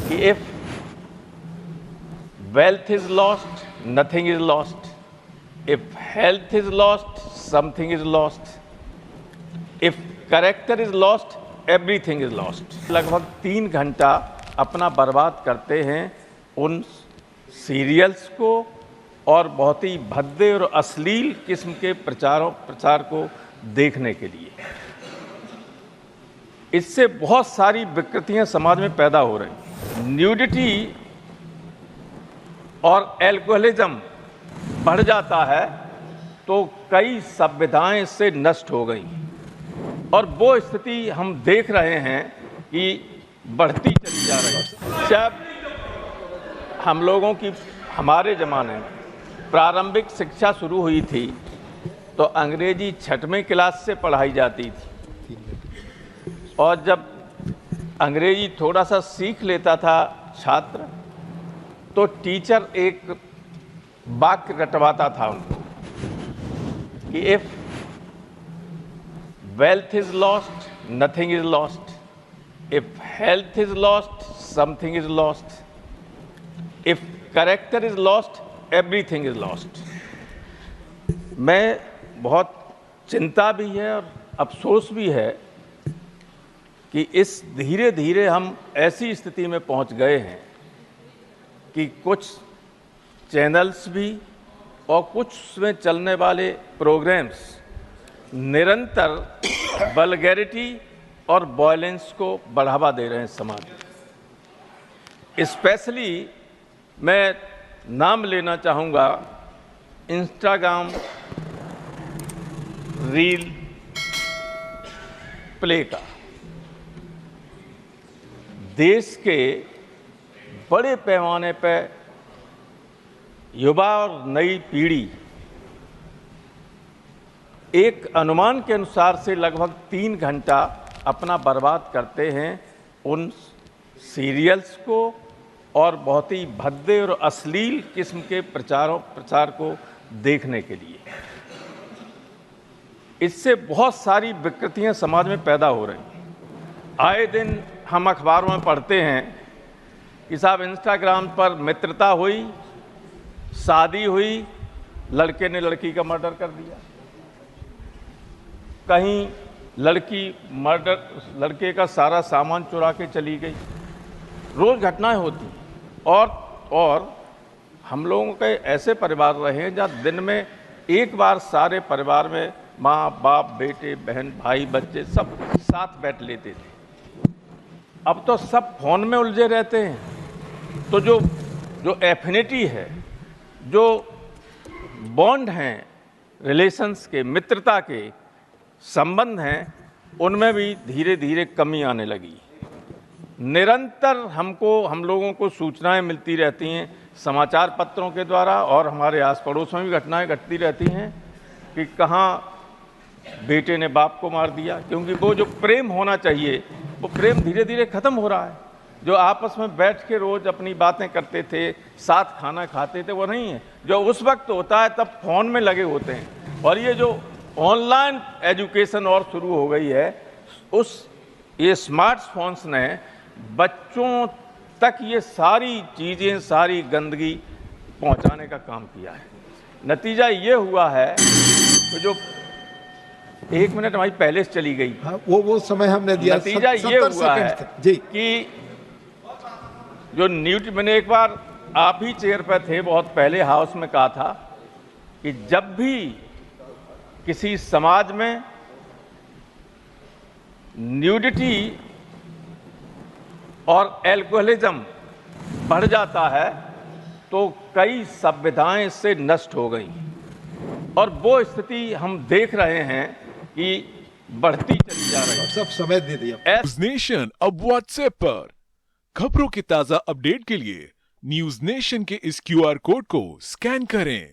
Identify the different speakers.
Speaker 1: कि if wealth is lost, nothing is lost. If health is lost, something is lost. If character is lost, everything is lost. लगभग 3 घंटा अपना बर्बाद करते हैं उन सीरियल्स को और बहुत ही भद्दे और अश्लील किस्म के प्रचार को देखने के लिए। इससे बहुत सारी विकृतियां समाज में पैदा हो रही। न्यूडिटी और एल्कोहलिज्म बढ़ जाता है तो कई सभ्यताएं इससे नष्ट हो गई और वो स्थिति हम देख रहे हैं कि बढ़ती चली जा रही है। जब हम लोगों की हमारे ज़माने में प्रारंभिक शिक्षा शुरू हुई थी तो अंग्रेजी 6वीं क्लास से पढ़ाई जाती थी और जब अंग्रेजी थोड़ा सा सीख लेता था छात्र तो टीचर एक वाक्य रटवाता था उनको कि if wealth is lost nothing is lost, if health is lost something is lost, if character is lost everything is lost. मैं बहुत चिंता भी है और अफसोस भी है कि इस धीरे धीरे हम ऐसी स्थिति में पहुंच गए हैं कि कुछ चैनल्स भी और कुछ उसमें चलने वाले प्रोग्राम्स निरंतर वल्गैरिटी और वॉयलेंस को बढ़ावा दे रहे हैं समाज में। स्पेशली मैं नाम लेना चाहूँगा इंस्टाग्राम रील प्ले का। देश के बड़े पैमाने पर युवा और नई पीढ़ी एक अनुमान के अनुसार से लगभग 3 घंटा अपना बर्बाद करते हैं उन सीरियल्स को और बहुत ही भद्दे और अश्लील किस्म के प्रचार को देखने के लिए। इससे बहुत सारी विकृतियां समाज में पैदा हो रही। आए दिन हम अखबारों में पढ़ते हैं कि साहब इंस्टाग्राम पर मित्रता हुई, शादी हुई, लड़के ने लड़की का मर्डर कर दिया, कहीं लड़के का सारा सामान चुरा के चली गई। रोज घटनाएं होती और हम लोगों के ऐसे परिवार रहे हैं जहाँ दिन में एक बार सारे परिवार में माँ बाप बेटे बहन भाई बच्चे सब साथ बैठ लेते थे। अब तो सब फोन में उलझे रहते हैं। तो जो एफिनिटी है, जो बॉन्ड हैं, रिलेशंस के, मित्रता के संबंध हैं, उनमें भी धीरे धीरे कमी आने लगी। निरंतर हम लोगों को सूचनाएं मिलती रहती हैं समाचार पत्रों के द्वारा और हमारे आस पड़ोस में भी घटनाएं घटती रहती हैं कि कहाँ बेटे ने बाप को मार दिया, क्योंकि वो जो प्रेम होना चाहिए वो प्रेम धीरे धीरे खत्म हो रहा है। जो आपस में बैठ के रोज अपनी बातें करते थे, साथ खाना खाते थे, वो नहीं है। जो उस वक्त होता है तब फोन में लगे होते हैं। और ये जो ऑनलाइन एजुकेशन और शुरू हो गई है, ये स्मार्टफोन्स ने बच्चों तक ये सारी चीज़ें, सारी गंदगी पहुंचाने का काम किया है। नतीजा ये हुआ है कि जो 1 मिनट हमारी पहले से चली गई।
Speaker 2: हाँ, वो समय हमने दिया।
Speaker 1: नतीजा ये हुआ है
Speaker 2: जी
Speaker 1: कि जो मैंने एक बार आप ही चेयर पर थे, बहुत पहले हाउस में कहा था कि जब भी किसी समाज में न्यूडिटी और एल्कोहलिज्म बढ़ जाता है तो कई सभ्यताएं इससे नष्ट हो गई और वो स्थिति हम देख रहे हैं कि बढ़ती चली जा रही है।
Speaker 2: सब समय दे दिया।
Speaker 3: न्यूज नेशन अब व्हाट्सएप पर खबरों की ताजा अपडेट के लिए न्यूज नेशन के इस QR कोड को स्कैन करें।